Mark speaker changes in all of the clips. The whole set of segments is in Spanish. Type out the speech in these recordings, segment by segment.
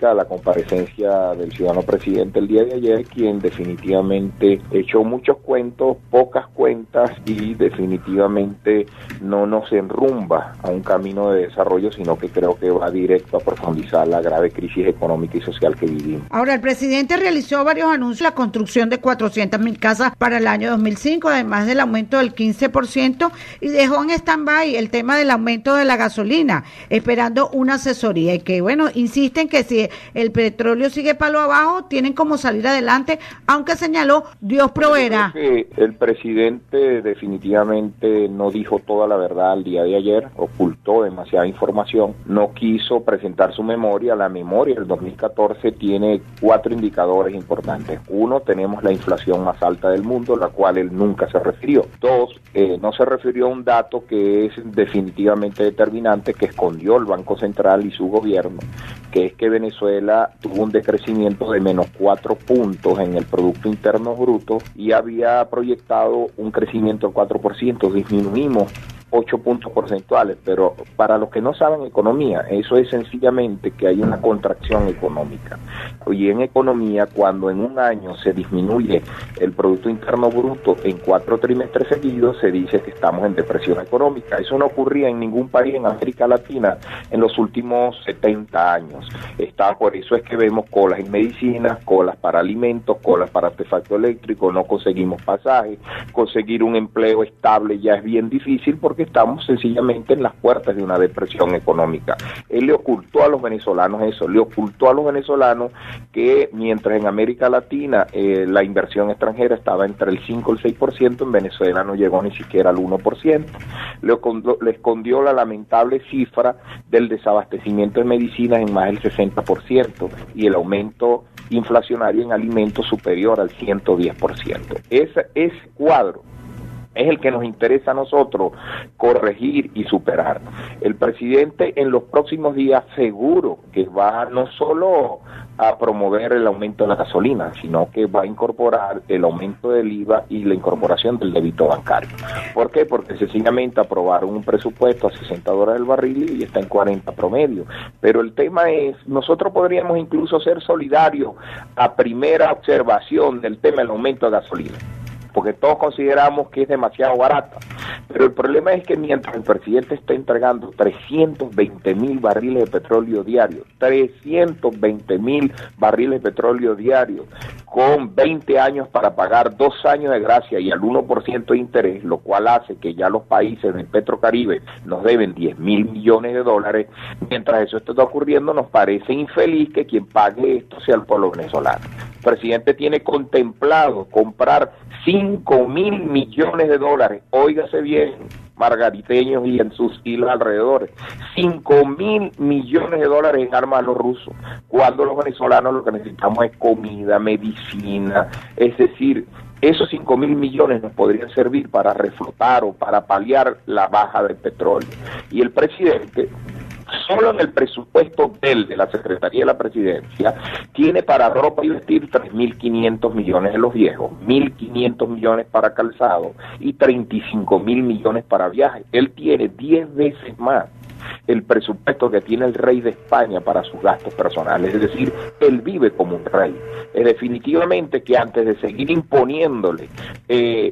Speaker 1: la comparecencia del ciudadano presidente el día de ayer, quien definitivamente echó muchos cuentos, pocas cuentas y definitivamente no nos enrumba a un camino de desarrollo, sino que creo que va directo a profundizar la grave crisis económica y social que vivimos.
Speaker 2: Ahora, el presidente realizó varios anuncios, la construcción de 400.000 casas para el año 2005, además del aumento del 15%, y dejó en stand-by el tema del aumento de la gasolina, esperando una asesoría, y que bueno, insisten que si el petróleo sigue palo abajo, tienen como salir adelante, aunque señaló, Dios proveerá.
Speaker 1: Yo creo que el presidente definitivamente no dijo toda la verdad el día de ayer, ocultó demasiada información, no quiso presentar su memoria. La memoria del 2014 tiene 4 indicadores importantes. 1, tenemos la inflación más alta del mundo, la cual él nunca se refirió. 2, no se refirió a un dato que es definitivamente determinante, que escondió el Banco Central y su gobierno, que es que Venezuela tuvo un decrecimiento de menos 4 puntos en el Producto Interno Bruto y había proyectado un crecimiento del 4%, disminuimos 8 puntos porcentuales, pero para los que no saben economía, eso es sencillamente que hay una contracción económica. Y en economía, cuando en un año se disminuye el Producto Interno Bruto en 4 trimestres seguidos, se dice que estamos en depresión económica. Eso no ocurría en ningún país en América Latina en los últimos 70 años. Por eso es que vemos colas en medicinas, colas para alimentos, colas para artefacto eléctrico, no conseguimos pasajes, conseguir un empleo estable ya es bien difícil porque estamos sencillamente en las puertas de una depresión económica. Él le ocultó a los venezolanos eso, le ocultó a los venezolanos que mientras en América Latina la inversión extranjera estaba entre el 5 y el 6%, en Venezuela no llegó ni siquiera al 1%. Le escondió la lamentable cifra del desabastecimiento de medicinas en más del 60% y el aumento inflacionario en alimentos superior al 110%. Ese cuadro es el que nos interesa a nosotros corregir y superar. El presidente en los próximos días seguro que va no solo a promover el aumento de la gasolina, sino que va a incorporar el aumento del IVA y la incorporación del débito bancario. ¿Por qué? Porque sencillamente aprobaron un presupuesto a $60 el barril y está en 40 promedio. Pero el tema es, nosotros podríamos incluso ser solidarios a primera observación del tema del aumento de gasolina, porque todos consideramos que es demasiado barata. Pero el problema es que mientras el presidente está entregando 320.000 barriles de petróleo diarios, 320.000 barriles de petróleo diarios, con 20 años para pagar 2 años de gracia y al 1% de interés, lo cual hace que ya los países del Petrocaribe nos deben $10.000 millones, mientras eso está ocurriendo, nos parece infeliz que quien pague esto sea el pueblo venezolano. El presidente tiene contemplado comprar $5.000 millones, óigase bien, margariteños y en sus islas alrededores, $5.000 millones en armas a los rusos, cuando los venezolanos lo que necesitamos es comida, medicina, es decir, esos $5.000 millones nos podrían servir para reflotar o para paliar la baja del petróleo. Y el presidente, solo en el presupuesto de la Secretaría de la Presidencia, tiene para ropa y vestir 3.500 millones de los viejos, 1.500 millones para calzado y 35.000 millones para viajes. Él tiene 10 veces más el presupuesto que tiene el rey de España para sus gastos personales, es decir, él vive como un rey. Es definitivamente que antes de seguir imponiéndole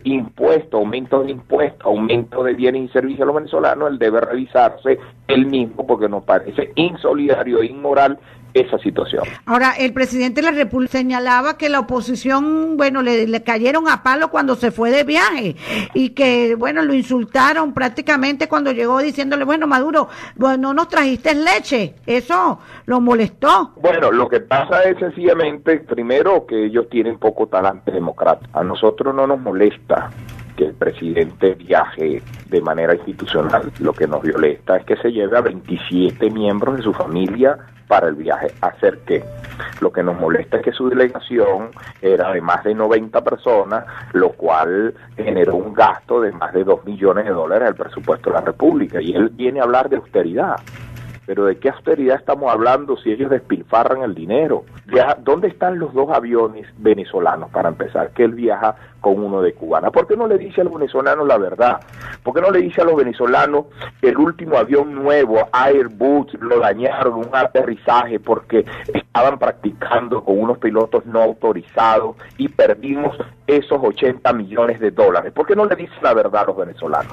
Speaker 1: impuestos, aumento de impuestos, aumento de bienes y servicios a los venezolanos, él debe revisarse él mismo, porque nos parece insolidario e inmoral esa situación.
Speaker 2: Ahora, el presidente de la República señalaba que la oposición, bueno, le cayeron a palo cuando se fue de viaje y que, bueno, lo insultaron prácticamente cuando llegó diciéndole, bueno, Maduro, bueno, no nos trajiste leche. Eso lo molestó.
Speaker 1: Bueno, lo que pasa es sencillamente, primero, que ellos tienen poco talante democrático. A nosotros no nos molesta que el presidente viaje de manera institucional. Lo que nos molesta es que se lleve a 27 miembros de su familia para el viaje. ¿Hacer qué? Lo que nos molesta es que su delegación era de más de 90 personas, lo cual generó un gasto de más de $2 millones al presupuesto de la República. Y él viene a hablar de austeridad. Pero ¿de qué austeridad estamos hablando si ellos despilfarran el dinero? ¿Dónde están los 2 aviones venezolanos, para empezar, que él viaja con uno de cubana. ¿Por qué no le dice a los venezolanos la verdad? ¿Por qué no le dice a los venezolanos que el último avión nuevo, Airbus, lo dañaron un aterrizaje porque estaban practicando con unos pilotos no autorizados y perdimos esos 80 millones de dólares? ¿Por qué no le dice la verdad a los venezolanos?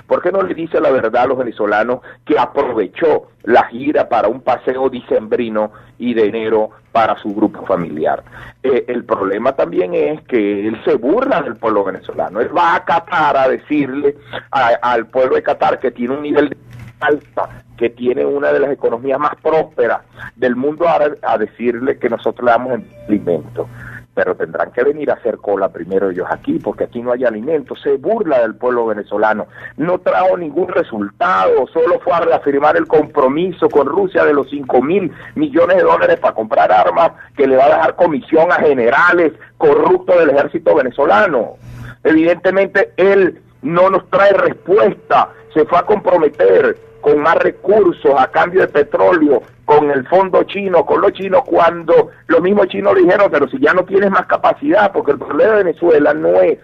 Speaker 1: ¿Por qué no le dice la verdad a los venezolanos que aprovechó la gira para un paseo dicembrino y de enero para su grupo familiar? El problema también es que él se burla del pueblo venezolano. Él va a Qatar a decirle al pueblo de Qatar, que tiene un nivel de alta, que tiene una de las economías más prósperas del mundo árabe, a decirle que nosotros le damos alimento. Pero tendrán que venir a hacer cola primero ellos aquí, porque aquí no hay alimento. Se burla del pueblo venezolano, no trajo ningún resultado, solo fue a reafirmar el compromiso con Rusia de los 5.000 millones de dólares para comprar armas, que le va a dejar comisión a generales corruptos del ejército venezolano. Evidentemente él no nos trae respuesta, se fue a comprometer con más recursos a cambio de petróleo, con el fondo chino, con los chinos, cuando los mismos chinos le dijeron, pero si ya no tienes más capacidad, porque el problema de Venezuela no es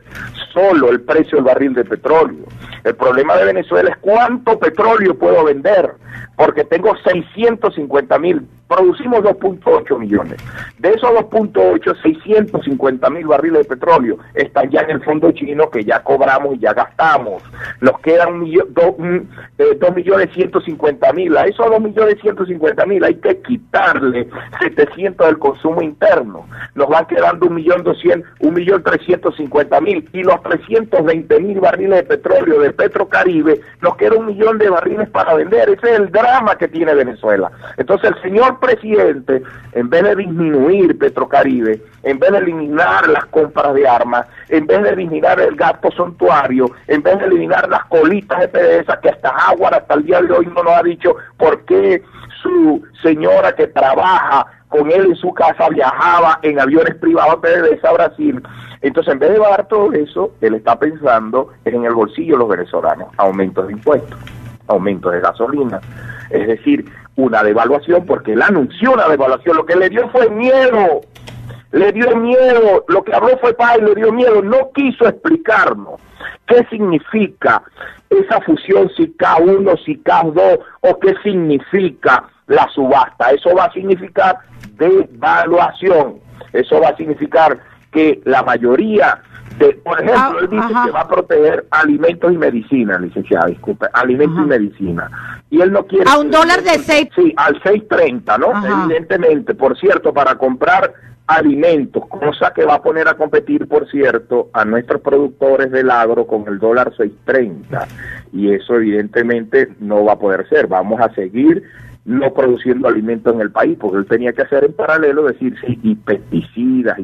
Speaker 1: solo el precio del barril de petróleo. El problema de Venezuela es cuánto petróleo puedo vender, porque tengo 650.000, producimos 2.8 millones. De esos 2.8, 650.000 barriles de petróleo están ya en el fondo chino, que ya cobramos y ya gastamos. Nos quedan 2.150.000. A esos 2.150.000 hay que quitarle 700 del consumo interno. Nos van quedando 1.350.000, y los 320.000 barriles de petróleo de Petrocaribe, nos queda 1 millón de barriles para vender. Ese es el drama que tiene Venezuela. Entonces el señor presidente, en vez de disminuir Petrocaribe, en vez de eliminar las compras de armas, en vez de eliminar el gasto suntuario, en vez de eliminar las colitas de PDVSA, que hasta Jaguar hasta el día de hoy no nos ha dicho por qué su señora que trabaja con él en su casa viajaba en aviones privados de PDVSA a Brasil. Entonces, en vez de dar todo eso, él está pensando en el bolsillo de los venezolanos, aumentos de impuestos, aumentos de gasolina, es decir, una devaluación, porque él anunció una devaluación. Lo que le dio fue miedo, lo que habló fue paz y le dio miedo, no quiso explicarnos qué significa esa fusión SICAV 1, SICAV 2, o qué significa la subasta. Eso va a significar devaluación, eso va a significar que la mayoría de, por ejemplo, él dice que va a proteger alimentos y medicina, licenciada, disculpe, alimentos y medicina, y él no quiere...
Speaker 2: A $1 de 6.
Speaker 1: Sí, al 6.30, ¿no? Evidentemente, por cierto, para comprar alimentos, cosa que va a poner a competir, por cierto, a nuestros productores del agro con el dólar 6.30, y eso evidentemente no va a poder ser. Vamos a seguir no produciendo alimentos en el país, porque él tenía que hacer en paralelo, decir, sí, y pesticidas,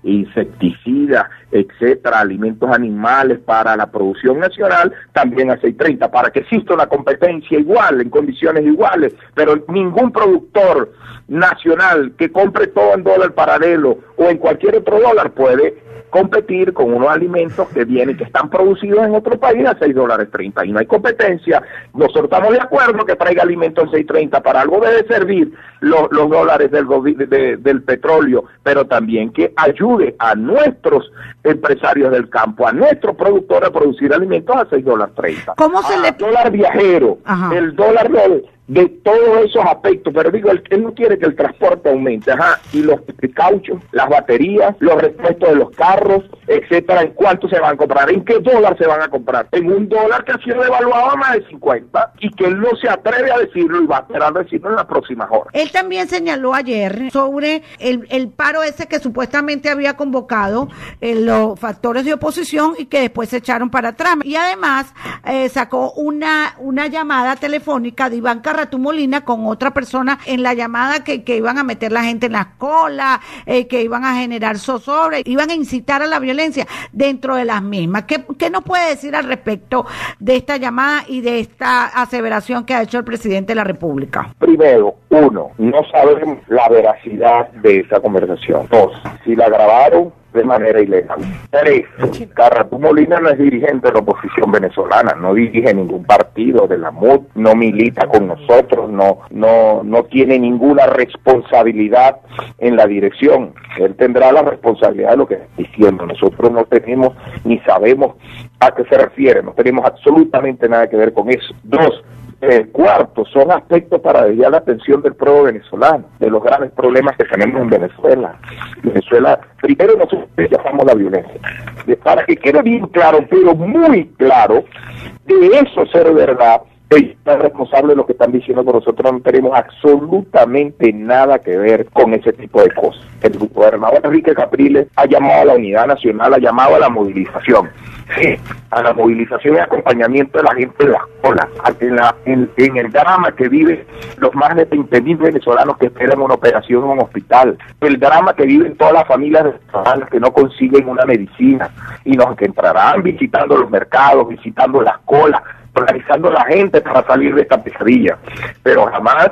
Speaker 1: insecticidas, etcétera, alimentos animales para la producción nacional, también a 6.30, para que exista una competencia igual, en condiciones iguales, pero ningún productor nacional que compre todo en dólar paralelo o en cualquier otro dólar puede competir con unos alimentos que vienen, que están producidos en otro país a $6.30, y no hay competencia. Nosotros estamos de acuerdo que traiga alimentos a 6.30, para algo debe servir los dólares del petróleo, pero también que ayude a nuestros empresarios del campo, a nuestros productores a producir alimentos a $6.30.
Speaker 2: ¿Cómo se le...
Speaker 1: dólar viajero, el dólar de todos esos aspectos, pero digo, él no quiere que el transporte aumente, y los cauchos, las baterías, los repuestos de los carros, etcétera, ¿en cuánto se van a comprar? ¿En qué dólar se van a comprar? En un dólar que ha sido devaluado a más de 50, y que él no se atreve a decirlo, y va a esperar decirlo en las próximas horas.
Speaker 2: Él también señaló ayer sobre el paro ese que supuestamente había convocado los factores de oposición y que después se echaron para atrás, y además sacó una llamada telefónica de Iván Carratú Molina con otra persona en la llamada que iban a meter la gente en las colas, que iban a generar zozobra, iban a incitar a la violencia dentro de las mismas. ¿Qué nos puede decir al respecto de esta llamada y de esta aseveración que ha hecho el presidente de la República?
Speaker 1: Primero, uno, no sabemos la veracidad de esa conversación. Dos, si la grabaron, de manera ilegal. 3. Carratú Molina no es dirigente de la oposición venezolana, no dirige ningún partido de la MUD, no milita con nosotros, no tiene ninguna responsabilidad en la dirección. Él tendrá la responsabilidad de lo que está diciendo. Nosotros no tenemos ni sabemos a qué se refiere, no tenemos absolutamente nada que ver con eso. 2. Cuarto, son aspectos para desviar la atención del pueblo venezolano, de los graves problemas que tenemos en Venezuela. Venezuela, primero nosotros rechazamos la violencia. Para que quede bien claro, pero muy claro, de eso ser verdad, ellos son responsables de lo que están diciendo, pero nosotros no tenemos absolutamente nada que ver con ese tipo de cosas. El gobernador Enrique Capriles ha llamado a la unidad nacional, ha llamado a la movilización. Sí, a la movilización y acompañamiento de la gente de las colas, en el drama que viven los más de 20.000 venezolanos que esperan una operación en un hospital, el drama que viven todas las familias venezolanas que no consiguen una medicina y nos que entrarán visitando los mercados, visitando las colas, organizando a la gente para salir de esta pesadilla, pero jamás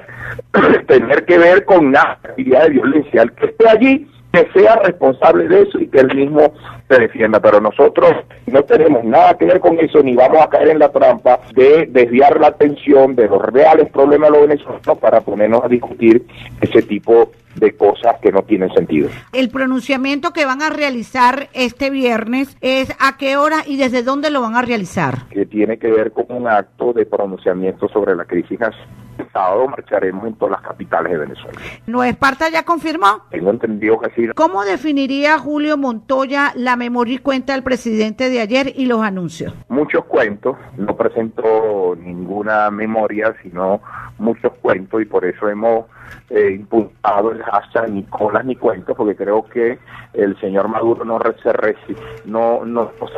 Speaker 1: tener que ver con una actividad de violencia. El que esté allí, que sea responsable de eso y que él mismo se defienda, pero nosotros no tenemos nada que ver con eso, ni vamos a caer en la trampa de desviar la atención de los reales problemas de los venezolanos para ponernos a discutir ese tipo de cosas que no tienen sentido.
Speaker 2: El pronunciamiento que van a realizar este viernes es ¿a qué hora y desde dónde lo van a realizar?
Speaker 1: Que tiene que ver con un acto de pronunciamiento sobre la crisis nacional. El sábado marcharemos en todas las capitales de Venezuela.
Speaker 2: ¿Nueva Esparta ya confirmó?
Speaker 1: Tengo entendido que sí.
Speaker 2: ¿Cómo definiría Julio Montoya la memoria y cuenta del presidente de ayer y los anuncios?
Speaker 1: Muchos cuentos, no presentó ninguna memoria, sino muchos cuentos, y por eso hemos impulsado el hashtag ni colas ni cuentos, porque creo que el señor Maduro no se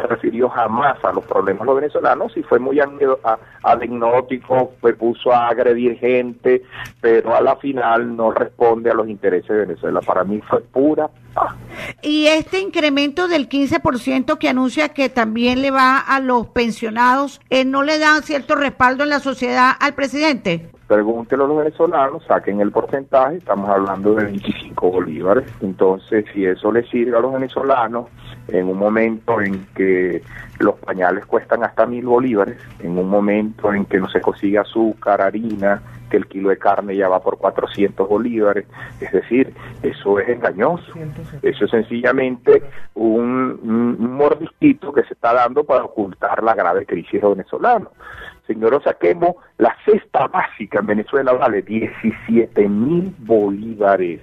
Speaker 1: refirió jamás a los problemas de los venezolanos, y fue muy anecdótico, pues puso a agredir gente, pero a la final no responde a los intereses de Venezuela. Para mí fue pura paz.
Speaker 2: Y este incremento del 15% que anuncia que también le va a los pensionados, ¿no le dan cierto respaldo en la sociedad al presidente?
Speaker 1: Pregúntelo a los venezolanos, saquen el porcentaje, estamos hablando de 25 bolívares. Entonces, si eso le sirve a los venezolanos, en un momento en que los pañales cuestan hasta 1.000 bolívares, en un momento en que no se consigue azúcar, harina, que el kilo de carne ya va por 400 bolívares, es decir, eso es engañoso. Eso es sencillamente un mordisquito que se está dando para ocultar la grave crisis de los venezolanos. Señor, saquemos la cesta básica en Venezuela, vale 17.000 bolívares.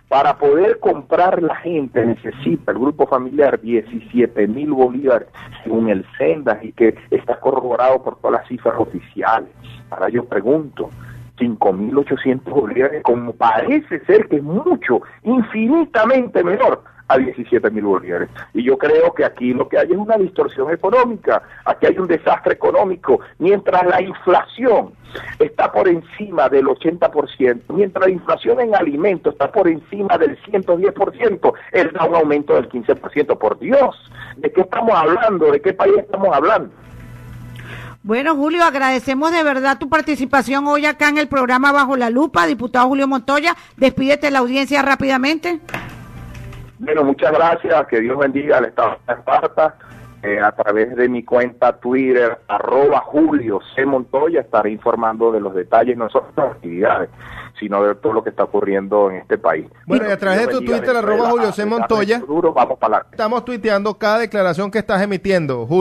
Speaker 1: Para poder comprar la gente necesita el grupo familiar 17.000 bolívares, según el Sendas, y que está corroborado por todas las cifras oficiales. Ahora yo pregunto, 5.800 bolívares, como parece ser que es mucho, infinitamente menor a 17.000 bolívares. Y yo creo que aquí lo que hay es una distorsión económica, aquí hay un desastre económico, mientras la inflación está por encima del 80%, mientras la inflación en alimentos está por encima del 110%, él da un aumento del 15%. Por Dios, ¿de qué estamos hablando? ¿De qué país estamos hablando?
Speaker 2: Bueno, Julio, agradecemos de verdad tu participación hoy acá en el programa Bajo la Lupa. Diputado Julio Montoya, despídete de la audiencia rápidamente.
Speaker 1: Bueno, muchas gracias, que Dios bendiga al Estado de Esparta. A través de mi cuenta Twitter, @JulioC.Montoya, estaré informando de los detalles, no solo de las actividades, sino de todo lo que está ocurriendo en este país.
Speaker 3: Bueno, y a través de tu Twitter, @JulioC.Montoya,
Speaker 1: vamos para adelante.
Speaker 3: Estamos tuiteando cada declaración que estás emitiendo, Julio.